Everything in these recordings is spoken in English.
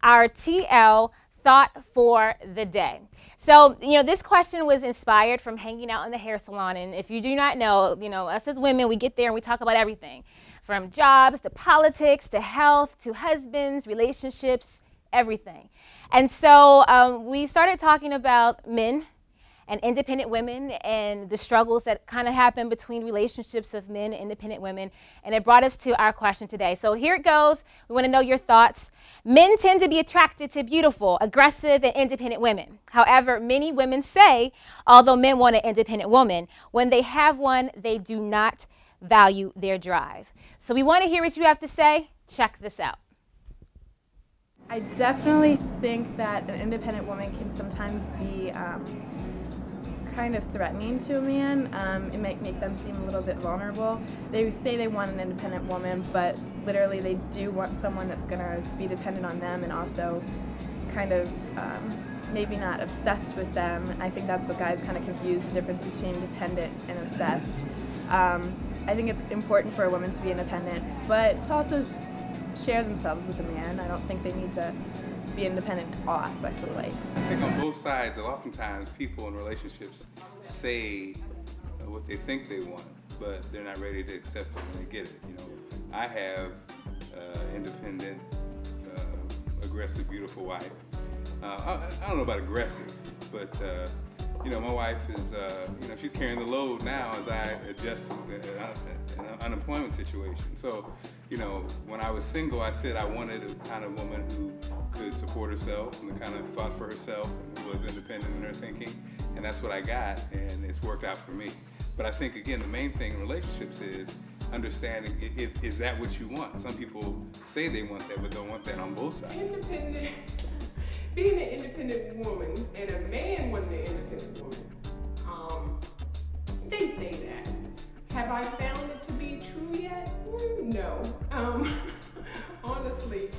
our TL thought for the day. So, this question was inspired from hanging out in the hair salon. And if you do not know, us as women, we get there and we talk about everything from jobs to politics to health to husbands, relationships, everything. And so we started talking about men and independent women and the struggles that kind of happen between relationships of men and independent women. And it brought us to our question today. So here it goes. We want to know your thoughts. Men tend to be attracted to beautiful, aggressive, and independent women. However, many women say, although men want an independent woman, when they have one, they do not value their drive. So we want to hear what you have to say. Check this out. I definitely think that an independent woman can sometimes be kind of threatening to a man. It might make them seem a little bit vulnerable. They say they want an independent woman, but literally they do want someone that's going to be dependent on them and also kind of maybe not obsessed with them. I think that's what guys kind of confuse the difference between dependent and obsessed. I think it's important for a woman to be independent, but to also share themselves with a man. I don't think they need to be independent in all aspects of life. I think on both sides, oftentimes people in relationships say what they think they want, but they're not ready to accept it when they get it. I have independent, aggressive, beautiful wife. I don't know about aggressive, but my wife is, she's carrying the load now as I adjust to an unemployment situation. So, when I was single, I said I wanted a kind of woman who could support herself and kind of thought for herself and who was independent in her thinking. And that's what I got, and it's worked out for me. But I think, again, the main thing in relationships is understanding, is that what you want? Some people say they want that, but don't want that on both sides. Independent. Being an independent woman and a man wanting an independent woman, they say that. Have I found it to be true yet? No. Honestly,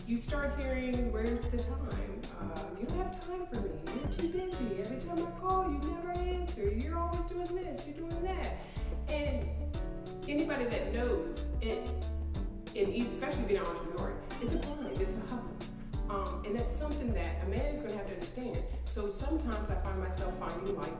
you start hearing, where's the time? You don't have time for me. You're too busy. Every time I call, you never answer. You're always doing this, you're doing that. And anybody that knows it, and especially being an entrepreneur, it's a grind, it's a hustle. And that's something that a man is going to have to understand. So sometimes I find myself finding like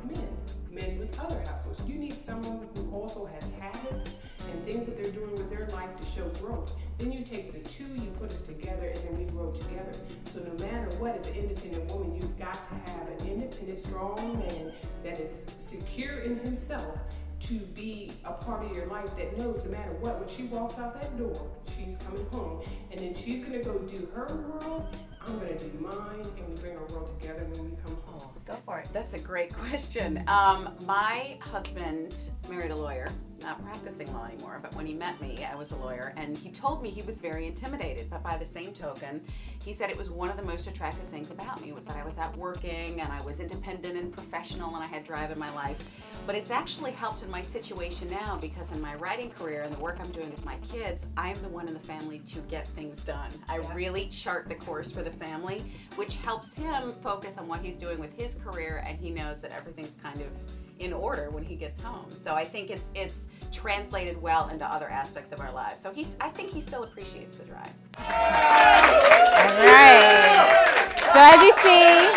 men with other hustles. You need someone who also has habits and things that they're doing with their life to show growth. Then you take the two, you put us together, and then we grow together. So no matter what, as an independent woman, you've got to have an independent, strong man that is secure in himself to be a part of your life that knows no matter what, when she walks out that door, she's coming home. And then she's gonna go do her world, I'm gonna do mine, and we bring our world together when we come home. Go for it. That's a great question. My husband married a lawyer, not practicing law anymore, but when he met me, I was a lawyer, and he told me he was very intimidated, but by the same token, he said it was one of the most attractive things about me was that I was out working and I was independent and professional and I had drive in my life. But it's actually helped in my situation now because in my writing career and the work I'm doing with my kids, I'm the one in the family to get things done. I really chart the course for the family, which helps him focus on what he's doing with his career, and he knows that everything's kind of in order when he gets home. So I think it's translated well into other aspects of our lives. So I think he still appreciates the drive. All right. So as you see,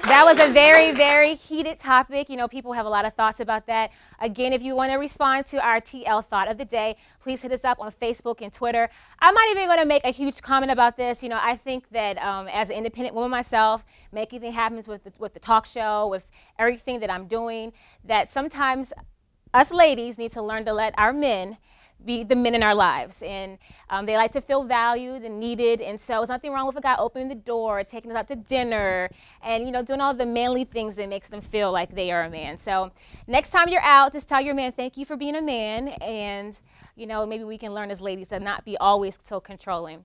that was a very, very heated topic. People have a lot of thoughts about that. Again, if you want to respond to our TL thought of the day, please hit us up on Facebook and Twitter. I'm not even going to make a huge comment about this. I think that as an independent woman myself, making things happen with the talk show, with everything that I'm doing, that sometimes us ladies need to learn to let our men be the men in our lives, and they like to feel valued and needed, and so there's nothing wrong with a guy opening the door, taking us out to dinner, and doing all the manly things that makes them feel like they are a man. So next time you're out, just tell your man thank you for being a man, and maybe we can learn as ladies to not be always so controlling.